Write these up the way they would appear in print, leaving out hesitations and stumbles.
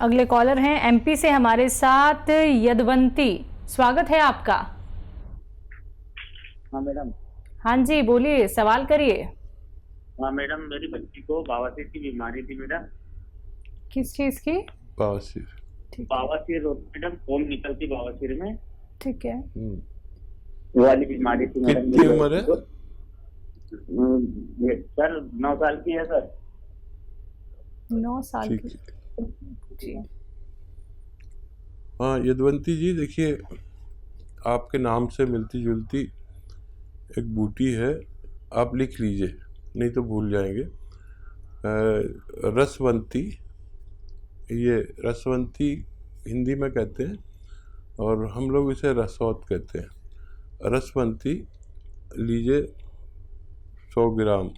अगले कॉलर हैं एमपी से हमारे साथ यदवंती, स्वागत है आपका। हाँ मैडम। हाँ जी बोलिए, सवाल करिए। हाँ मैडम, मेरी बच्ची को बवासीर की बीमारी थी मैडम। किस चीज की? बवासीर। ठीक है, बवासीर होती मैडम, फोम निकलती बवासीर में, ठीक है। वो वाली बीमारी थी मैडम। कितनी उम्र है? सर 9 साल की है सर। 9 साल ठीक की है। जी। हाँ यदवंती जी, देखिए आपके नाम से मिलती जुलती एक बूटी है, आप लिख लीजिए नहीं तो भूल जाएंगे। रसवंती, ये रसवंती हिंदी में कहते हैं और हम लोग इसे रसौत कहते हैं। रसवंती लीजिए 100 ग्राम,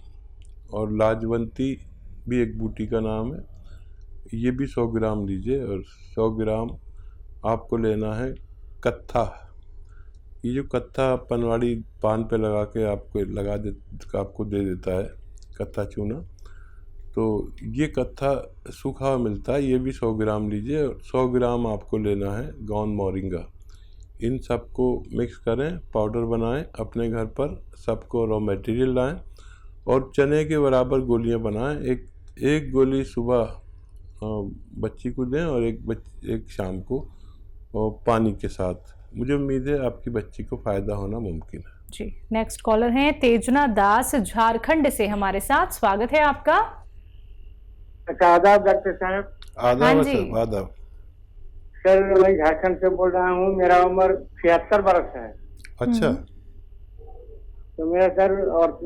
और लाजवंती भी एक बूटी का नाम है, ये भी 100 ग्राम लीजिए। और 100 ग्राम आपको लेना है कत्था। ये जो कत्था पनवाड़ी पान पे लगा के आपको दे देता है, कत्था चूना, तो ये कत्था सूखा हुआ मिलता है, ये भी 100 ग्राम लीजिए। और 100 ग्राम आपको लेना है गौन मोरिंगा। इन सबको मिक्स करें, पाउडर बनाएं अपने घर पर, सबको रॉ मटेरियल लाएं और चने के बराबर गोलियां बनाएं। एक गोली सुबह बच्ची को दें और एक शाम को, और पानी के साथ। मुझे उम्मीद है आपकी बच्ची को फ़ायदा होना मुमकिन है जी। नेक्स्ट कॉलर हैं तेजना दास, झारखंड से हमारे साथ, स्वागत है आपका। आदाब डॉक्टर साहब। आदाब हाँ है जी। सर, आदाब। सर मैं झारखंड से बोल रहा हूँ, मेरा उम्र 76 वर्ष है। अच्छा। तो मेरा सर और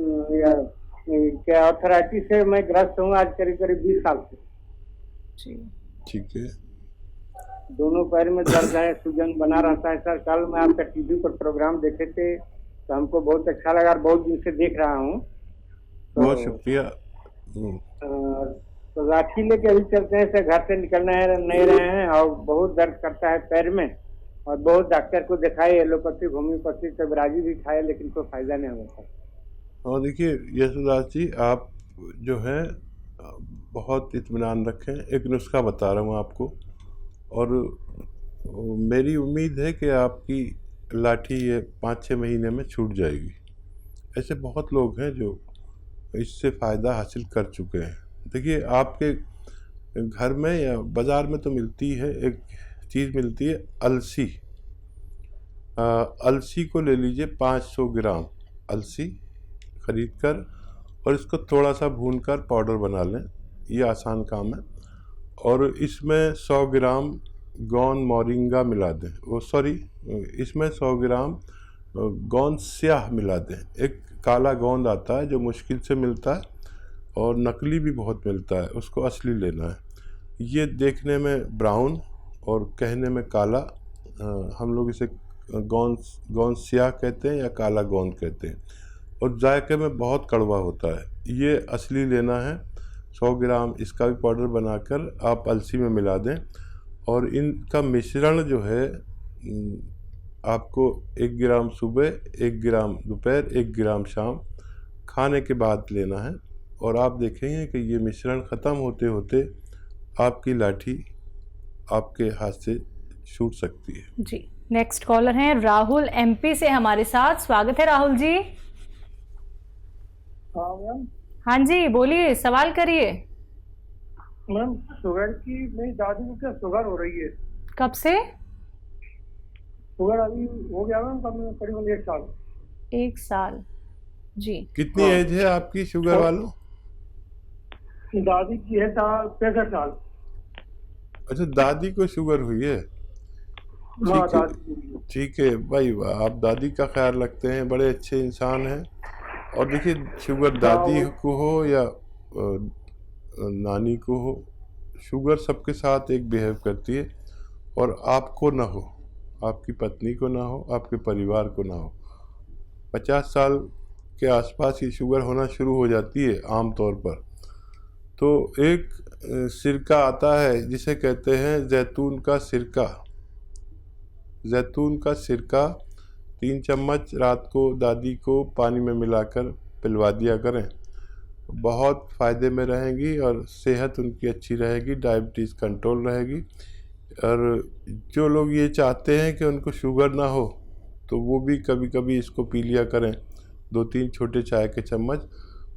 क्या ऑर्थराइटिस से मैं ग्रस्त हूँ आज करीब करीब 20 साल से। जी ठीक है। दोनों पैर में दर्द है, सूजन बना रहता है सर। कल मैं आपका टीवी पर प्रोग्राम देखे थे तो हमको बहुत अच्छा लगा और बहुत दिन से देख रहा हूँ। बहुत शुक्रिया। तो लाठी लेके अभी चलते हैं सर, घर से निकलना है नहीं रहे हैं और बहुत दर्द करता है पैर में, और बहुत डॉक्टर को दिखाए, एलोपैथी होम्योपैथी कबराजी भी खाए लेकिन कोई फायदा नहीं होता। और देखिए यशोदास जी, आप जो है बहुत इत्मीनान रखें, एक नुस्खा बता रहा हूँ आपको, और मेरी उम्मीद है कि आपकी लाठी ये 5-6 महीने में छूट जाएगी। ऐसे बहुत लोग हैं जो इससे फ़ायदा हासिल कर चुके हैं। देखिए आपके घर में या बाज़ार में तो मिलती है, एक चीज़ मिलती है अलसी। अलसी को ले लीजिए 500 ग्राम अलसी ख़रीद कर, और इसको थोड़ा सा भूनकर पाउडर बना लें, ये आसान काम है। और इसमें 100 ग्राम गौन मोरिंगा मिला दें, इसमें 100 ग्राम गौन स्याह मिला दें। एक काला गोंद आता है जो मुश्किल से मिलता है और नकली भी बहुत मिलता है, उसको असली लेना है। ये देखने में ब्राउन और कहने में काला, हम लोग इसे गौन स्याह कहते हैं या काला गोंद कहते हैं, और जायके में बहुत कड़वा होता है। ये असली लेना है। 100 ग्राम इसका भी पाउडर बनाकर आप अलसी में मिला दें, और इनका मिश्रण जो है आपको 1 ग्राम सुबह, 1 ग्राम दोपहर, 1 ग्राम शाम खाने के बाद लेना है। और आप देखेंगे कि ये मिश्रण ख़त्म होते होते आपकी लाठी आपके हाथ से छूट सकती है। जी। नेक्स्ट कॉलर हैं राहुल, एमपी से हमारे साथ, स्वागत है राहुल जी। हाँ मैम। हाँ जी बोलिए, सवाल करिए। मैम शुगर की, मेरी दादी को क्या शुगर हो रही है? कब से? शुगर अभी हो गया मैम करीबन 1 साल। 1 साल जी। कितनी एज है आपकी शुगर वालों? दादी की है 65 साल। अच्छा, दादी को शुगर हुई है? हाँ ठीक है, दादी। ठीक है भाई, आप दादी का ख्याल रखते हैं, बड़े अच्छे इंसान हैं। और देखिए शुगर दादी को हो या नानी को हो, शुगर सबके साथ एक बिहेव करती है, और आपको ना हो, आपकी पत्नी को ना हो, आपके परिवार को ना हो। 50 साल के आसपास ये शुगर होना शुरू हो जाती है आम तौर पर। तो एक सिरका आता है जिसे कहते हैं जैतून का सिरका। जैतून का सिरका 3 चम्मच रात को दादी को पानी में मिलाकर पिलवा दिया करें, बहुत फ़ायदे में रहेंगी और सेहत उनकी अच्छी रहेगी, डायबिटीज़ कंट्रोल रहेगी। और जो लोग ये चाहते हैं कि उनको शुगर ना हो तो वो भी कभी कभी इसको पी लिया करें। 2-3 छोटे चाय के चम्मच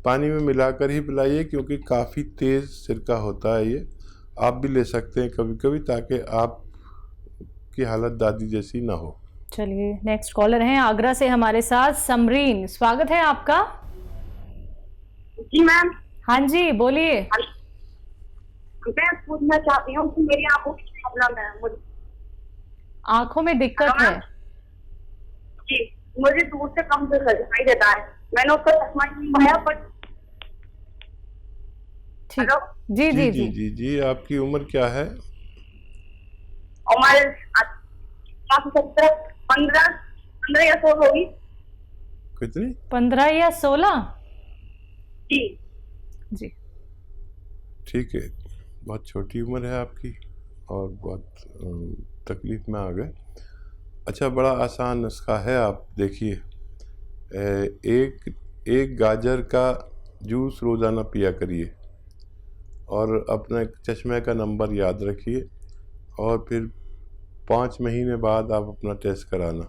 पानी में मिलाकर ही पिलाइए, क्योंकि काफ़ी तेज़ सिरका होता है ये। आप भी ले सकते हैं कभी कभी, ताकि आपकी हालत दादी जैसी ना हो। चलिए नेक्स्ट कॉलर हैं आगरा से हमारे साथ समरीन, स्वागत है आपका। जी मैम। हाँ जी बोलिए। मैं पूछना चाहती हूँ कि मेरी आंखों की प्रॉब्लम है। मुझे आंखों में दिक्कत है? जी, मुझे दूर से कम दिखाई देता है। मैंने उसका चश्मा नहीं लगाया पर। ठीक। हेलो। जी जी जी जी जी। आपकी उम्र क्या है? हमारे 15 या 16 होगी। कितनी? 15 या 16? जी जी। ठीक है, बहुत छोटी उम्र है आपकी और बहुत तकलीफ में आ गए। अच्छा, बड़ा आसान नुस्खा है, आप देखिए। एक गाजर का जूस रोज़ाना पिया करिए और अपने चश्मे का नंबर याद रखिए, और फिर 5 महीने बाद आप अपना टेस्ट कराना,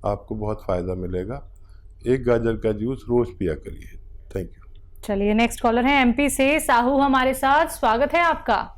आपको बहुत फ़ायदा मिलेगा। एक गाजर का जूस रोज़ पिया करिए। Thank you. चलिए नेक्स्ट कॉलर है एमपी से साहू हमारे साथ, स्वागत है आपका।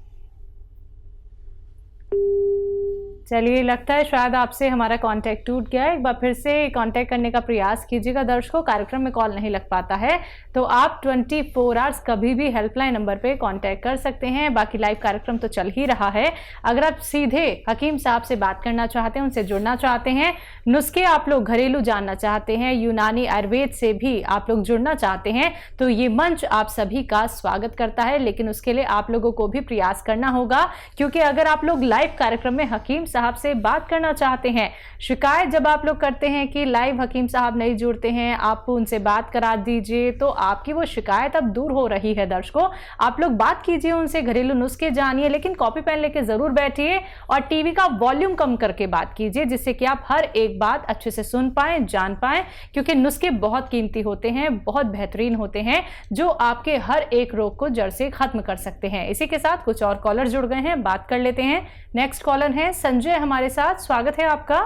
चलिए लगता है शायद आपसे हमारा कांटेक्ट टूट गया है। एक बार फिर से कांटेक्ट करने का प्रयास कीजिएगा। दर्शकों, कार्यक्रम में कॉल नहीं लग पाता है तो आप 24 आवर्स कभी भी हेल्पलाइन नंबर पे कांटेक्ट कर सकते हैं। बाकी लाइव कार्यक्रम तो चल ही रहा है। अगर आप सीधे हकीम साहब से बात करना चाहते हैं, उनसे जुड़ना चाहते हैं, नुस्खे आप लोग घरेलू जानना चाहते हैं, यूनानी आयुर्वेद से भी आप लोग जुड़ना चाहते हैं, तो ये मंच आप सभी का स्वागत करता है। लेकिन उसके लिए आप लोगों को भी प्रयास करना होगा, क्योंकि अगर आप लोग लाइव कार्यक्रम में हकीम साहब से बात करना चाहते हैं, शिकायत जब आप लोग करते हैं कि लाइव हकीम साहब नहीं जुड़ते हैं, आप उनसे बात करा दीजिए, तो आपकी वो शिकायत अब दूर हो रही है। दर्शकों, आप लोग बात कीजिए उनसे, घरेलू नुस्खे जानिए, लेकिन कॉपी पेन लेके जरूर बैठिए और टीवी का वॉल्यूम कम करके बात कीजिए, जिससे कि आप हर एक बात अच्छे से सुन पाएं, जान पाएं, क्योंकि नुस्खे बहुत कीमती होते हैं, बहुत बेहतरीन होते हैं, जो आपके हर एक रोग को जड़ से खत्म कर सकते हैं। इसी के साथ कुछ और कॉलर जुड़ गए हैं, बात कर लेते हैं। नेक्स्ट कॉलर है संजय हमारे साथ, स्वागत है आपका।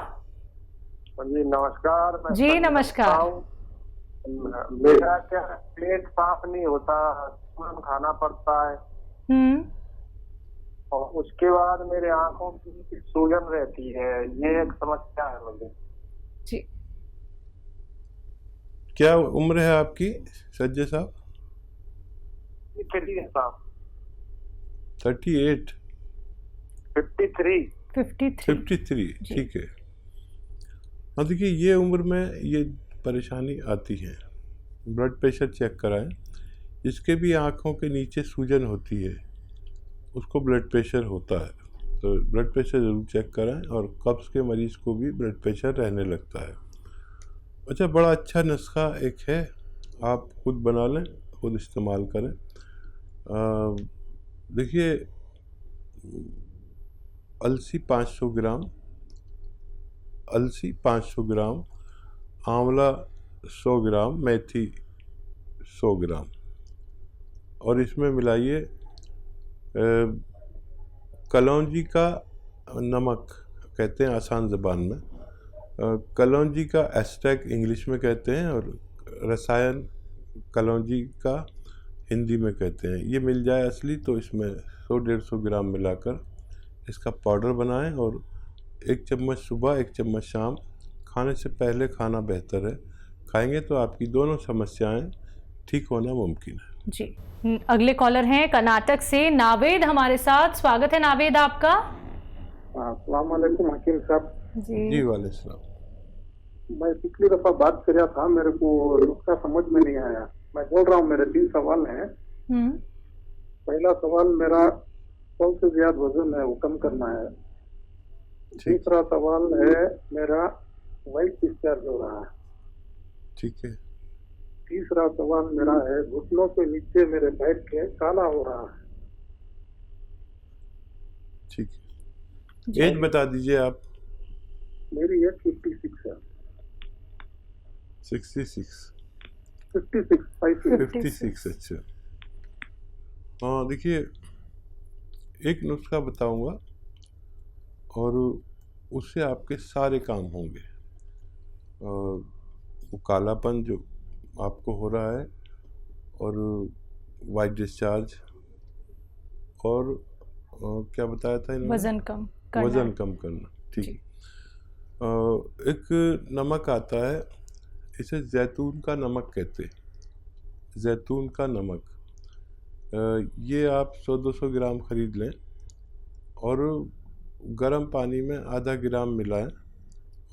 जी नमस्कार। जी नमस्कार। मेरा क्या पेट साफ नहीं होता, तुरंत खाना पड़ता है और उसके बाद मेरे आंखों की सूजन रहती है। ये एक समस्या है मुझे। जी। क्या उम्र है आपकी संजय साहब? 38? 53। ठीक है। हाँ देखिए, ये उम्र में ये परेशानी आती है। ब्लड प्रेशर चेक कराएं। जिसके भी आँखों के नीचे सूजन होती है उसको ब्लड प्रेशर होता है, तो ब्लड प्रेशर ज़रूर चेक कराएं। और कब्ज़ के मरीज़ को भी ब्लड प्रेशर रहने लगता है। अच्छा, बड़ा अच्छा नुस्खा एक है, आप खुद बना लें, खुद इस्तेमाल करें। देखिए, अलसी 500 ग्राम, आंवला 100 ग्राम, मेथी 100 ग्राम, और इसमें मिलाइए कलौंजी का नमक, कहते हैं आसान ज़बान में, कलौंजी का एस्टेक इंग्लिश में कहते हैं, और रसायन कलौंजी का हिंदी में कहते हैं। ये मिल जाए असली तो इसमें 100-150 ग्राम मिलाकर इसका पाउडर बनाएं, और 1 चम्मच सुबह 1 चम्मच शाम, खाने से पहले खाना बेहतर है। खाएंगे तो आपकी दोनों समस्याएं ठीक होना मुमकिन है। जी। अगले कॉलर हैं कर्नाटक से नावेद हमारे साथ, स्वागत है नावेद आपका। अस्सलाम वालेकुम हकीम साहब। जी वालेकुम सलाम। मैं पिछली दफा बात कर रहा था, मेरे को नुस्खा समझ में नहीं आया। मैं बोल रहा हूँ, मेरे 3 सवाल हैं। पहला सवाल मेरा 100 से ज्यादा वजन है, वो कम करना है। तीसरा सवाल है मेरा वाइट डिस्चार्ज हो रहा है। ठीक है। तीसरा सवाल मेरा है घुटनों के नीचे मेरे बैठ के काला हो रहा है। ठीक है। एज बता दीजिए आप। मेरी एज 56 है। 66? 56। 56, अच्छा। हाँ देखिए, एक नुस्खा बताऊंगा और उससे आपके सारे काम होंगे। वो कालापन जो आपको हो रहा है और वाइट डिस्चार्ज और क्या बताया था इन्होंने? वज़न कम करना। ठीक। एक नमक आता है, इसे जैतून का नमक कहते हैं, जैतून का नमक। ये आप 100-200 ग्राम ख़रीद लें और गर्म पानी में आधा ग्राम मिलाएं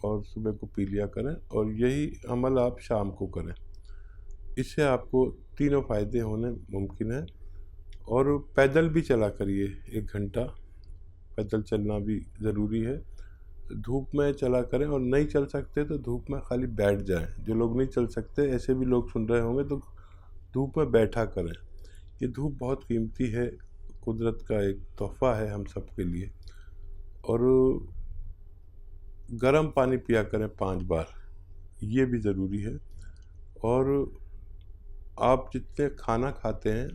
और सुबह को पी लिया करें, और यही अमल आप शाम को करें। इससे आपको तीनों फ़ायदे होने मुमकिन है। और पैदल भी चला करिए, 1 घंटा पैदल चलना भी ज़रूरी है। धूप में चला करें, और नहीं चल सकते तो धूप में खाली बैठ जाएं। जो लोग नहीं चल सकते, ऐसे भी लोग सुन रहे होंगे, तो धूप में बैठा करें। ये धूप बहुत कीमती है, कुदरत का एक तोहफ़ा है हम सब के लिए। और गर्म पानी पिया करें 5 बार, ये भी ज़रूरी है। और आप जितने खाना खाते हैं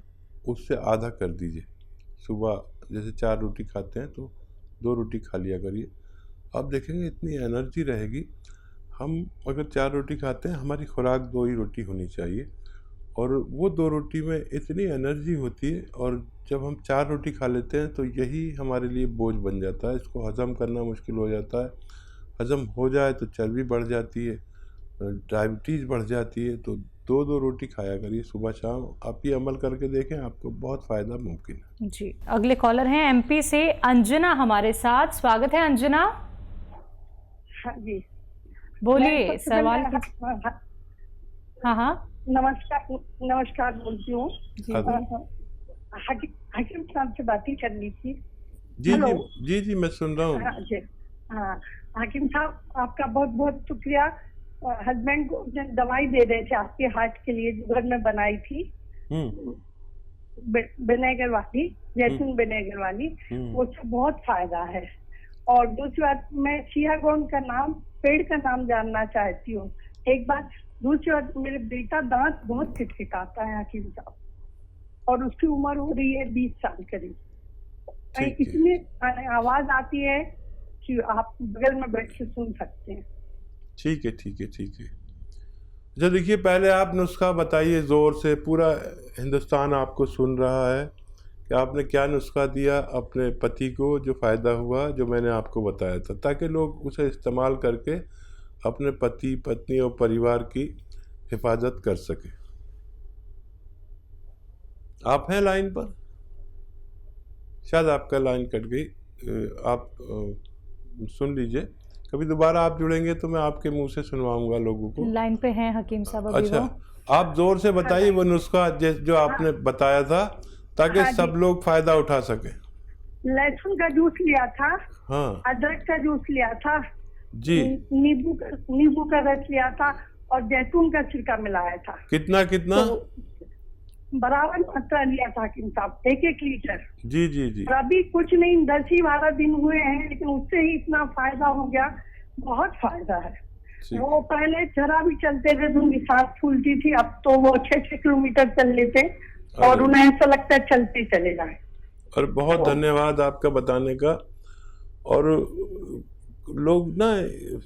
उससे आधा कर दीजिए। सुबह जैसे 4 रोटी खाते हैं तो 2 रोटी खा लिया करिए। आप देखेंगे इतनी एनर्जी रहेगी। हम अगर 4 रोटी खाते हैं, हमारी खुराक 2 ही रोटी होनी चाहिए, और वो 2 रोटी में इतनी एनर्जी होती है। और जब हम 4 रोटी खा लेते हैं तो यही हमारे लिए बोझ बन जाता है, इसको हज़म करना मुश्किल हो जाता है। हज़म हो जाए तो चर्बी बढ़ जाती है, डायबिटीज़ बढ़ जाती है। तो 2-2 रोटी खाया करिए सुबह शाम। आप ये अमल करके देखें, आपको बहुत फ़ायदा मुमकिन है। जी, अगले कॉलर हैं एमपी से अंजना हमारे साथ। स्वागत है अंजना। हाँ जी, बोलिए सवाल। हाँ, नमस्कार बोलती हूँ। हकीम साहब से बात ही करनी थी। जी, मैं सुन रहा हूँ। हाँ, हकीम साहब आपका बहुत बहुत शुक्रिया। हस्बैंड को दवाई दे रहे थे आपके हार्ट के लिए, जो घर में बनाई थी, विनेगर वाली, जैतून विनेगर वाली, उससे बहुत फायदा है। और दूसरी बात, मैं सियागोन का नाम, पेड़ का नाम जानना चाहती हूँ एक बात। दूसरी बात, मेरे बेटा दांत बहुत खिटखिटाता है हकीम साहब, और उसकी उम्र हो रही है 20 साल करीब। इतनी आवाज आती है कि आप बगल में बैठ के सुन सकते हैं। ठीक है। अच्छा देखिए, पहले आप नुस्खा बताइए ज़ोर से, पूरा हिंदुस्तान आपको सुन रहा है कि आपने क्या नुस्खा दिया अपने पति को, जो फ़ायदा हुआ, जो मैंने आपको बताया था, ताकि लोग उसे इस्तेमाल करके अपने पति, पत्नी और परिवार की हिफाजत कर सके। आप हैं लाइन पर? शायद आपका लाइन कट गई। आप सुन लीजिए, कभी दोबारा आप जुड़ेंगे तो मैं आपके मुंह से सुनवाऊंगा लोगों को। लाइन पे हैं हकीम साहब अभी। अच्छा, आप जोर से बताइए वो नुस्खा जो आपने बताया था, ताकि सब लोग फायदा उठा सके। लहसुन का जूस लिया था, हाँ, अदरक का जूस लिया था जी, नींबू का रस लिया था, और जैतून का छिलका मिलाया था। कितना तो बराबर मात्रा लिया था हकीम साहब, 1-1 लीटर। जी। अभी कुछ नहीं, 10-12 दिन हुए हैं, लेकिन उससे ही इतना फायदा हो गया, बहुत फायदा है। वो पहले जरा भी चलते थे तो उनकी सांस फूलती थी, अब तो वो 6-6 किलोमीटर चल लेते, और उन्हें ऐसा लगता है चलते चले जाए। और बहुत धन्यवाद आपका बताने का। और लोग ना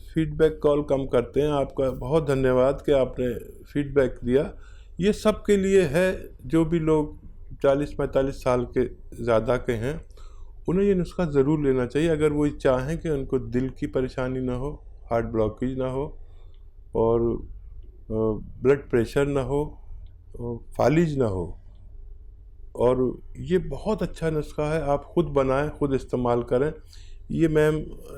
फीडबैक कॉल कम करते हैं, आपका बहुत धन्यवाद कि आपने फीडबैक दिया। ये सब के लिए है, जो भी लोग 40-45 साल के ज़्यादा के हैं, उन्हें ये नुस्खा ज़रूर लेना चाहिए, अगर वो चाहें कि उनको दिल की परेशानी ना हो, हार्ट ब्लॉकेज ना हो, और ब्लड प्रेशर ना हो, फालिज ना हो। और ये बहुत अच्छा नुस्खा है, आप ख़ुद बनाएं, ख़ुद इस्तेमाल करें। ये मैम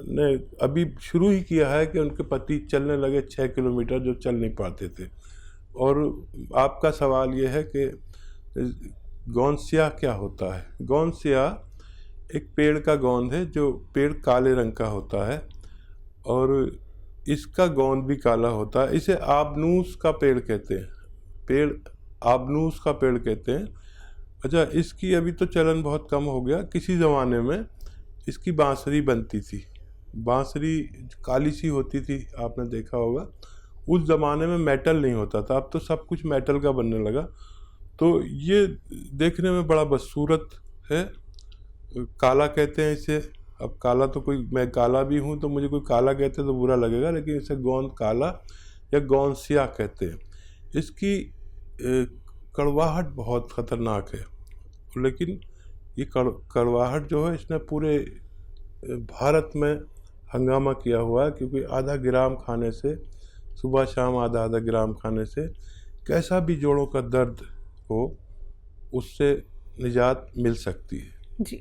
ने अभी शुरू ही किया है कि उनके पति चलने लगे 6 किलोमीटर, जो चल नहीं पाते थे। और आपका सवाल ये है कि गोंसिया क्या होता है। गोंसिया एक पेड़ का गोंद है, जो पेड़ काले रंग का होता है, और इसका गोंद भी काला होता है। इसे आबनूस का पेड़ कहते हैं, आबनूस का पेड़ कहते हैं। अच्छा, इसकी अभी तो चलन बहुत कम हो गया। किसी ज़माने में इसकी बांसुरी बनती थी, बांसुरी काली सी होती थी, आपने देखा होगा। उस ज़माने में मेटल नहीं होता था, अब तो सब कुछ मेटल का बनने लगा। तो ये देखने में बड़ा बदसूरत है। काला कहते हैं इसे। अब काला तो कोई, मैं काला भी हूँ तो मुझे कोई काला कहते तो बुरा लगेगा, लेकिन इसे गोंद काला या गोंद स्याह कहते हैं। इसकी कड़वाहट बहुत ख़तरनाक है, लेकिन ये कड़वाहट जो है इसने पूरे भारत में हंगामा किया हुआ है, क्योंकि आधा ग्राम खाने से, सुबह शाम आधा आधा ग्राम खाने से कैसा भी जोड़ों का दर्द हो उससे निजात मिल सकती है। जी।